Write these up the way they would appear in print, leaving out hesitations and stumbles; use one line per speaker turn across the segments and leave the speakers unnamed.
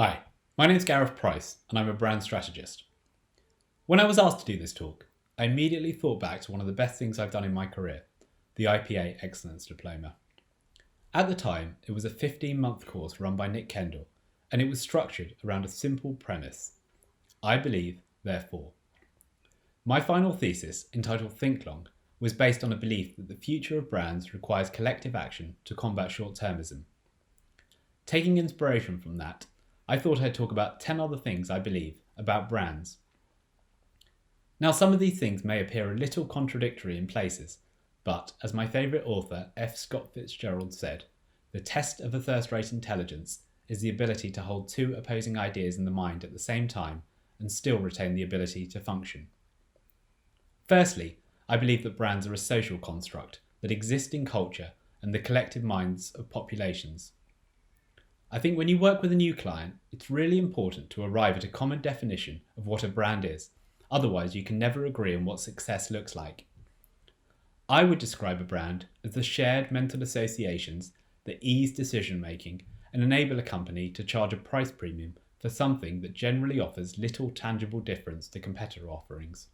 Hi, my name's Gareth Price and I'm a brand strategist. When I was asked to do this talk, I immediately thought back to one of the best things I've done in my career, the IPA Excellence Diploma. At the time, it was a 15-month course run by Nick Kendall, and it was structured around a simple premise. I believe, therefore. My final thesis, entitled Think Long, was based on a belief that the future of brands requires collective action to combat short-termism. Taking inspiration from that, I thought I'd talk about 10 other things I believe about brands. Now, some of these things may appear a little contradictory in places, but as my favourite author F. Scott Fitzgerald said, the test of a first-rate intelligence is the ability to hold two opposing ideas in the mind at the same time and still retain the ability to function. Firstly, I believe that brands are a social construct that exist in culture and the collective minds of populations. I think when you work with a new client, it's really important to arrive at a common definition of what a brand is. Otherwise, you can never agree on what success looks like. I would describe a brand as the shared mental associations that ease decision-making and enable a company to charge a price premium for something that generally offers little tangible difference to competitor offerings.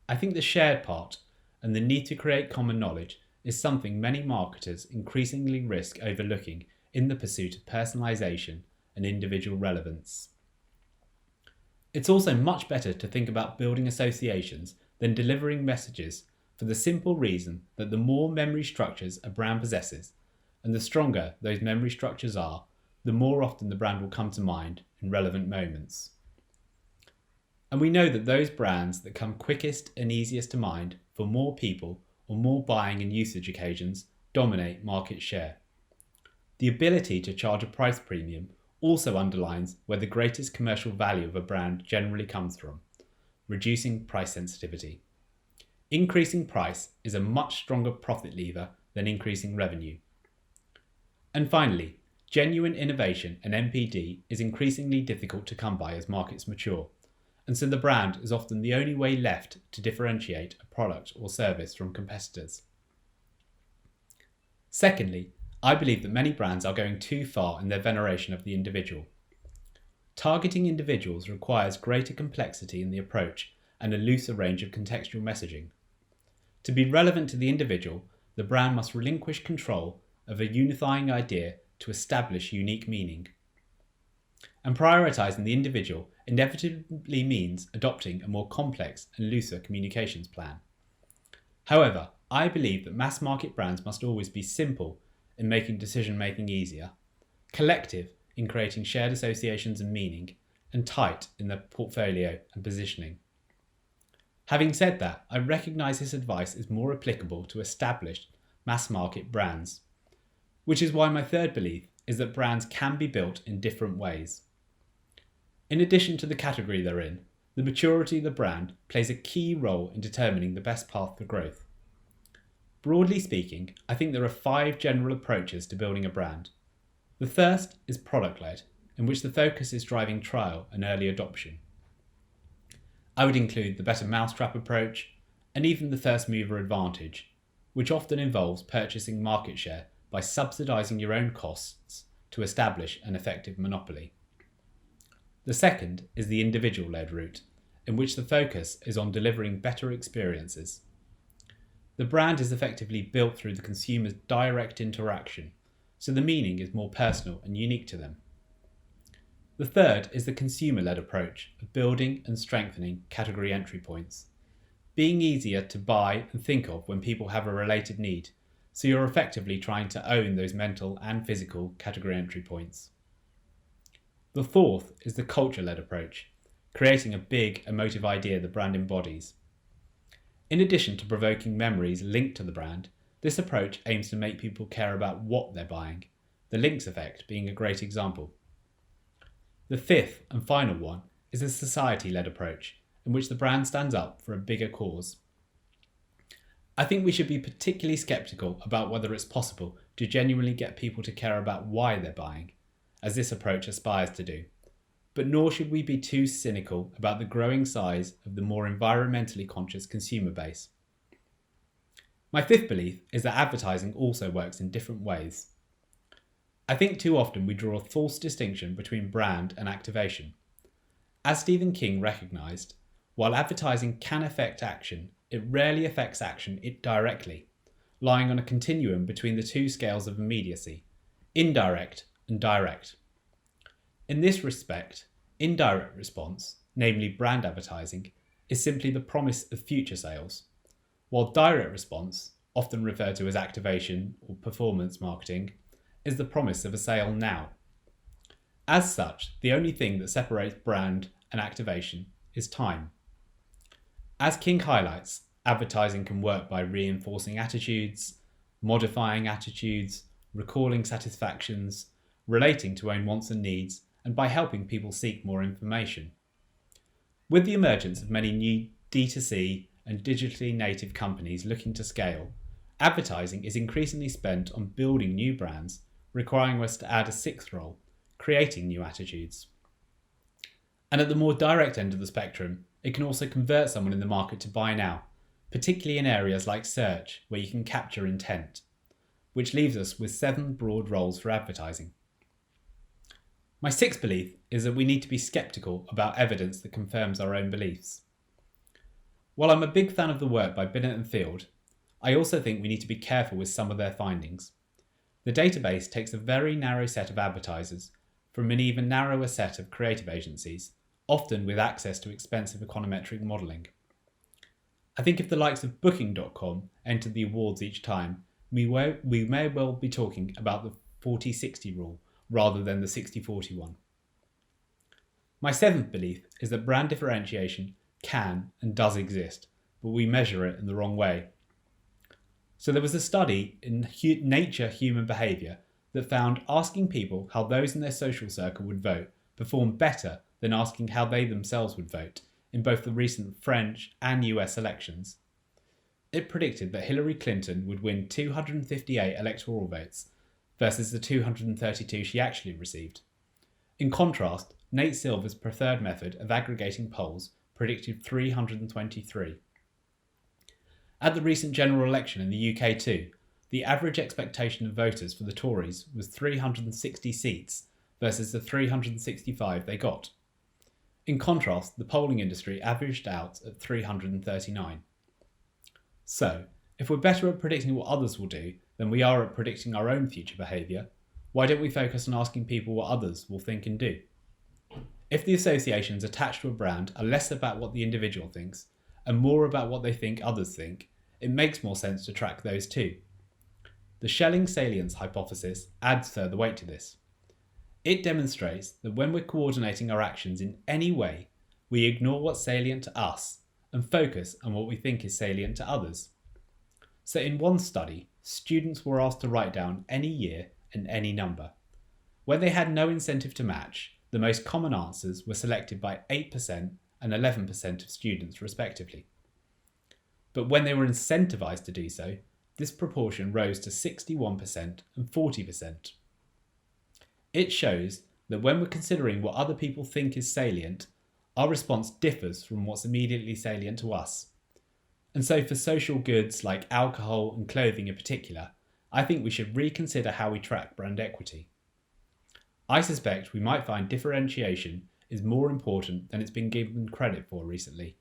I think the shared part and the need to create common knowledge is something many marketers increasingly risk overlooking in the pursuit of personalisation and individual relevance. It's also much better to think about building associations than delivering messages for the simple reason that the more memory structures a brand possesses, and the stronger those memory structures are, the more often the brand will come to mind in relevant moments. And we know that those brands that come quickest and easiest to mind for more people or more buying and usage occasions dominate market share. The ability to charge a price premium also underlines where the greatest commercial value of a brand generally comes from: reducing price sensitivity. Increasing price is a much stronger profit lever than increasing revenue. And finally, genuine innovation and NPD is increasingly difficult to come by as markets mature, and so the brand is often the only way left to differentiate a product or service from competitors. Secondly, I believe that many brands are going too far in their veneration of the individual. Targeting individuals requires greater complexity in the approach and a looser range of contextual messaging. To be relevant to the individual, the brand must relinquish control of a unifying idea to establish unique meaning. And prioritising the individual inevitably means adopting a more complex and looser communications plan. However, I believe that mass market brands must always be simple in making decision-making easier, collective in creating shared associations and meaning, and tight in their portfolio and positioning. Having said that, I recognise this advice is more applicable to established mass-market brands, which is why my third belief is that brands can be built in different ways. In addition to the category they're in, the maturity of the brand plays a key role in determining the best path for growth. Broadly speaking, I think there are 5 general approaches to building a brand. The first is product-led, in which the focus is driving trial and early adoption. I would include the better mousetrap approach, and even the first mover advantage, which often involves purchasing market share by subsidising your own costs to establish an effective monopoly. The second is the individual-led route, in which the focus is on delivering better experiences. The brand is effectively built through the consumer's direct interaction, so the meaning is more personal and unique to them. The third is the consumer-led approach of building and strengthening category entry points, being easier to buy and think of when people have a related need, so you're effectively trying to own those mental and physical category entry points. The fourth is the culture-led approach, creating a big emotive idea the brand embodies. In addition to provoking memories linked to the brand, this approach aims to make people care about what they're buying, the links effect being a great example. The fifth and final one is a society-led approach, in which the brand stands up for a bigger cause. I think we should be particularly sceptical about whether it's possible to genuinely get people to care about why they're buying, as this approach aspires to do. But nor should we be too cynical about the growing size of the more environmentally conscious consumer base. My fifth belief is that advertising also works in different ways. I think too often we draw a false distinction between brand and activation. As Stephen King recognised, while advertising can affect action, it rarely affects action directly, lying on a continuum between the two scales of immediacy, indirect and direct. In this respect, indirect response, namely brand advertising, is simply the promise of future sales, while direct response, often referred to as activation or performance marketing, is the promise of a sale now. As such, the only thing that separates brand and activation is time. As King highlights, advertising can work by reinforcing attitudes, modifying attitudes, recalling satisfactions, relating to own wants and needs, and by helping people seek more information. With the emergence of many new D2C and digitally native companies looking to scale, advertising is increasingly spent on building new brands, requiring us to add a sixth role, creating new attitudes. And at the more direct end of the spectrum, it can also convert someone in the market to buy now, particularly in areas like search, where you can capture intent, which leaves us with 7 broad roles for advertising. My sixth belief is that we need to be sceptical about evidence that confirms our own beliefs. While I'm a big fan of the work by Binet and Field, I also think we need to be careful with some of their findings. The database takes a very narrow set of advertisers from an even narrower set of creative agencies, often with access to expensive econometric modelling. I think if the likes of Booking.com entered the awards each time, we may well be talking about the 40-60 rule rather than the 60-40 one. My seventh belief is that brand differentiation can and does exist, but we measure it in the wrong way. So there was a study in Nature Human Behaviour that found asking people how those in their social circle would vote performed better than asking how they themselves would vote in both the recent French and US elections. It predicted that Hillary Clinton would win 258 electoral votes versus the 232 she actually received. In contrast, Nate Silver's preferred method of aggregating polls predicted 323. At the recent general election in the UK too, the average expectation of voters for the Tories was 360 seats versus the 365 they got. In contrast, the polling industry averaged out at 339. So, if we're better at predicting what others will do than we are at predicting our own future behaviour, why don't we focus on asking people what others will think and do? If the associations attached to a brand are less about what the individual thinks and more about what they think others think, it makes more sense to track those too. The Schelling salience hypothesis adds further weight to this. It demonstrates that when we're coordinating our actions in any way, we ignore what's salient to us and focus on what we think is salient to others. So in one study, students were asked to write down any year and any number. When they had no incentive to match, the most common answers were selected by 8% and 11% of students respectively. But when they were incentivised to do so, this proportion rose to 61% and 40%. It shows that when we're considering what other people think is salient, our response differs from what's immediately salient to us. And so for social goods like alcohol and clothing in particular, I think we should reconsider how we track brand equity. I suspect we might find differentiation is more important than it's been given credit for recently.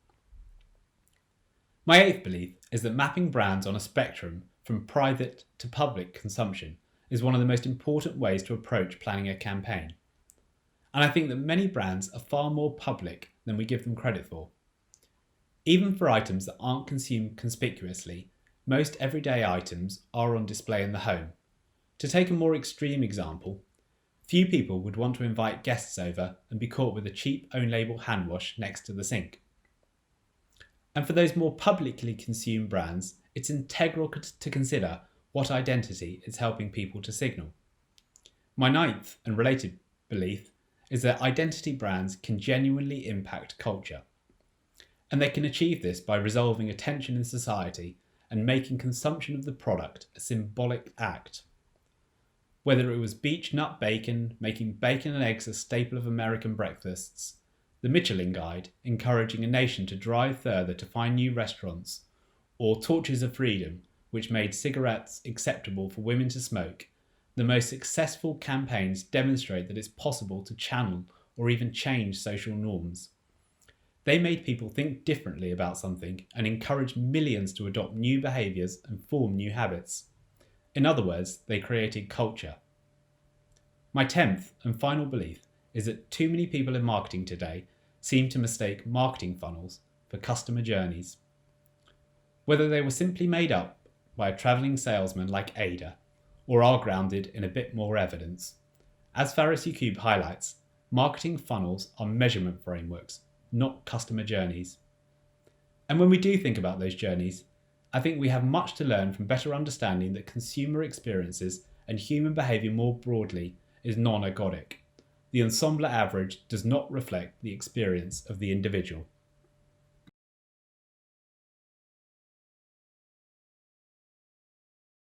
My eighth belief is that mapping brands on a spectrum from private to public consumption is one of the most important ways to approach planning a campaign. And I think that many brands are far more public than we give them credit for. Even for items that aren't consumed conspicuously, most everyday items are on display in the home. To take a more extreme example, few people would want to invite guests over and be caught with a cheap own-label hand wash next to the sink. And for those more publicly consumed brands, it's integral to consider what identity it's helping people to signal. My ninth and related belief is that identity brands can genuinely impact culture. And they can achieve this by resolving a tension in society and making consumption of the product a symbolic act. Whether it was beech nut bacon making bacon and eggs a staple of American breakfasts, the Michelin Guide encouraging a nation to drive further to find new restaurants, or Torches of Freedom, which made cigarettes acceptable for women to smoke, the most successful campaigns demonstrate that it's possible to channel or even change social norms. They made people think differently about something and encouraged millions to adopt new behaviours and form new habits. In other words, they created culture. My 10th and final belief is that too many people in marketing today seem to mistake marketing funnels for customer journeys. Whether they were simply made up by a travelling salesman like Ada, or are grounded in a bit more evidence. As Pharisee Cube highlights, marketing funnels are measurement frameworks, not customer journeys. And when we do think about those journeys, I think we have much to learn from better understanding that consumer experiences and human behaviour more broadly is non-ergodic. The ensemble average does not reflect the experience of the individual.